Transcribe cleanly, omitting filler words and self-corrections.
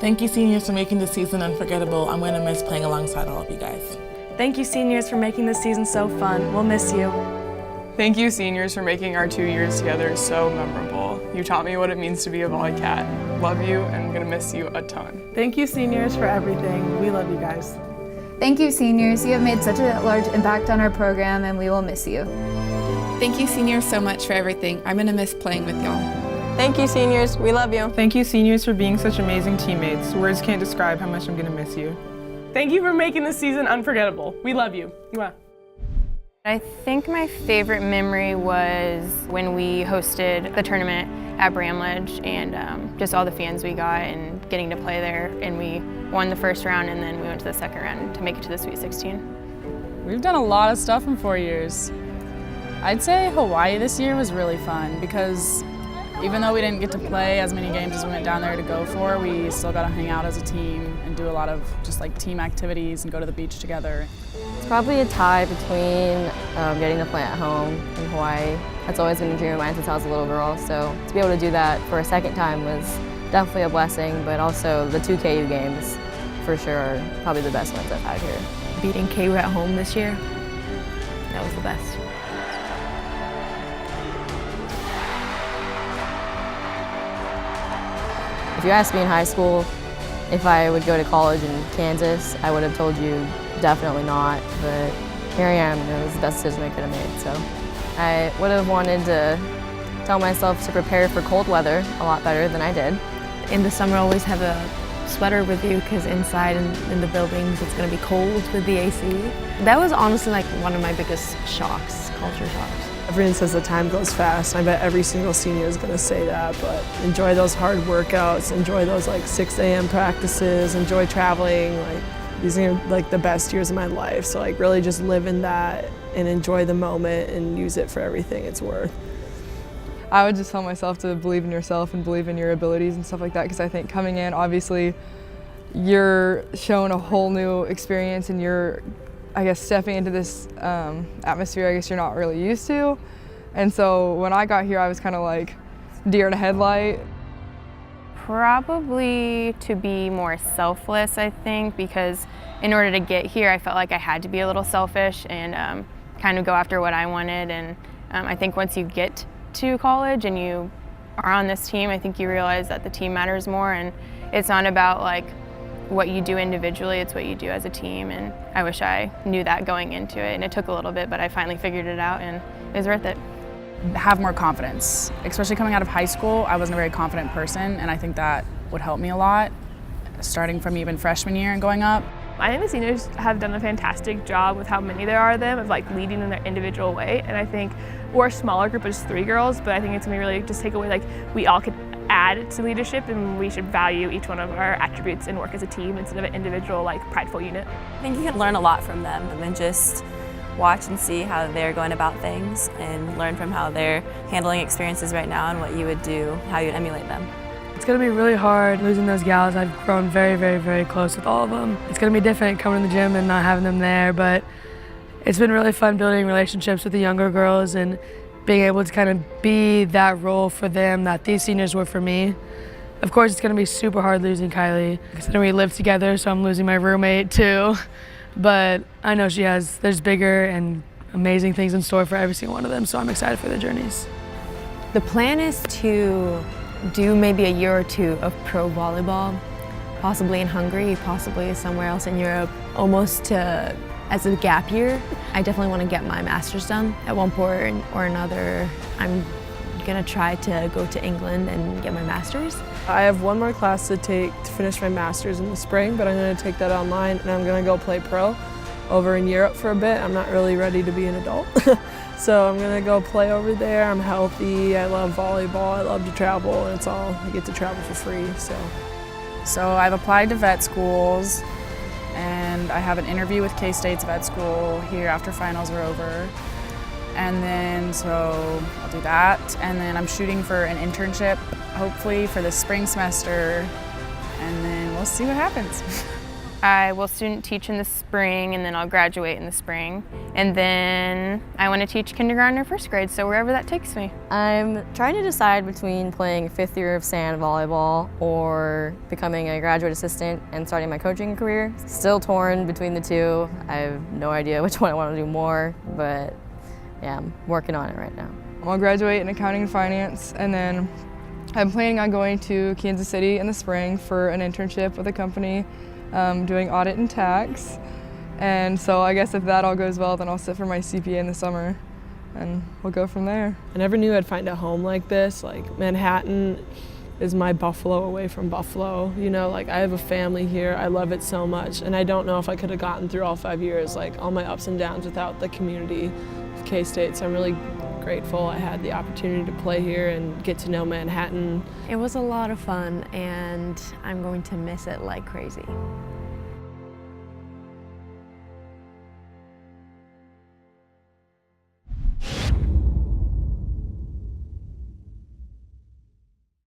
Thank you, seniors, for making this season unforgettable. I'm going to miss playing alongside all of you guys. Thank you, seniors, for making this season so fun. We'll miss you. Thank you, seniors, for making our 2 years together so memorable. You taught me what it means to be a Volleycat. Love you, and I'm gonna miss you a ton. Thank you, seniors, for everything. We love you guys. Thank you, seniors. You have made such a large impact on our program, and we will miss you. Thank you, seniors, so much for everything. I'm gonna miss playing with y'all. Thank you, seniors. We love you. Thank you, seniors, for being such amazing teammates. Words can't describe how much I'm gonna miss you. Thank you for making this season unforgettable. We love you. Mwah. I think my favorite memory was when we hosted the tournament at Bramlage and just all the fans we got and getting to play there, and we won the first round and then we went to the second round to make it to the Sweet 16. We've done a lot of stuff in 4 years. I'd say Hawaii this year was really fun because even though we didn't get to play as many games as we went down there to go for, we still got to hang out as a team and do a lot of just like team activities and go to the beach together. It's probably a tie between getting to play at home in Hawaii. That's always been a dream of mine since I was a little girl, so to be able to do that for a second time was definitely a blessing, but also the 2 KU games for sure are probably the best ones I've had here. Beating KU at home this year, that was the best. If you asked me in high school if I would go to college in Kansas, I would have told you definitely not, but here I am, and it was the best decision I could have made. So I would have wanted to tell myself to prepare for cold weather a lot better than I did. In the summer, always have a sweater with you because inside in the buildings it's going to be cold with the AC. That was honestly like one of my biggest shocks, culture shocks. Everyone says the time goes fast. I bet every single senior is going to say that, but enjoy those hard workouts, enjoy those like 6 a.m. practices, enjoy traveling. Like, these are like the best years of my life, so like really just live in that and enjoy the moment and use it for everything it's worth. I would just tell myself to believe in yourself and believe in your abilities and stuff like that, because I think coming in, obviously, you're shown a whole new experience and you're, I guess, stepping into this atmosphere I guess you're not really used to. And so when I got here, I was kind of like deer in a headlight. Probably to be more selfless, I think, because in order to get here, I felt like I had to be a little selfish and kind of go after what I wanted. And I think once you get to college and you are on this team, I think you realize that the team matters more, and it's not about like what you do individually, it's what you do as a team. And I wish I knew that going into it, and it took a little bit, but I finally figured it out and it was worth it. Have more confidence, especially coming out of high school. I wasn't a very confident person, and I think that would help me a lot, starting from even freshman year and going up. I think the seniors have done a fantastic job with how many there are of them, of like leading in their individual way. And I think we're a smaller group of just 3 girls, but I think it's gonna really just take away, like, we all could add to leadership, and we should value each one of our attributes and work as a team instead of an individual, like, prideful unit. I think you can learn a lot from them and just watch and see how they're going about things and learn from how they're handling experiences right now and what you would do, how you'd emulate them. It's going to be really hard losing those gals. I've grown very, very, very close with all of them. It's going to be different coming to the gym and not having them there, but it's been really fun building relationships with the younger girls and being able to kind of be that role for them that these seniors were for me. Of course, it's going to be super hard losing Kylie, considering we live together, so I'm losing my roommate too. But I know there's bigger and amazing things in store for every single one of them, so I'm excited for their journeys. The plan is to do maybe a year or 2 of pro volleyball, possibly in Hungary, possibly somewhere else in Europe, almost as a gap year. I definitely want to get my master's done at one point or another. I'm gonna try to go to England and get my master's. I have one more class to take to finish my master's in the spring, but I'm going to take that online and I'm going to go play pro over in Europe for a bit. I'm not really ready to be an adult. So I'm going to go play over there. I'm healthy, I love volleyball, I love to travel, and it's all, I get to travel for free. So I've applied to vet schools, and I have an interview with K-State's vet school here after finals are over. And then, so I'll do that. And then I'm shooting for an internship, hopefully for the spring semester. And then we'll see what happens. I will student teach in the spring, and then I'll graduate in the spring. And then I want to teach kindergarten or first grade, so wherever that takes me. I'm trying to decide between playing 5th year of sand volleyball or becoming a graduate assistant and starting my coaching career. Still torn between the two. I have no idea which one I want to do more, but yeah, I'm working on it right now. I'll graduate in accounting and finance, and then I'm planning on going to Kansas City in the spring for an internship with a company doing audit and tax. And so I guess if that all goes well, then I'll sit for my CPA in the summer and we'll go from there. I never knew I'd find a home like this. Like Manhattan is my Buffalo away from Buffalo. You know, like I have a family here. I love it so much. And I don't know if I could have gotten through all 5 years, like all my ups and downs without the community of K-State. So I'm really grateful I had the opportunity to play here and get to know Manhattan. It was a lot of fun, and I'm going to miss it like crazy.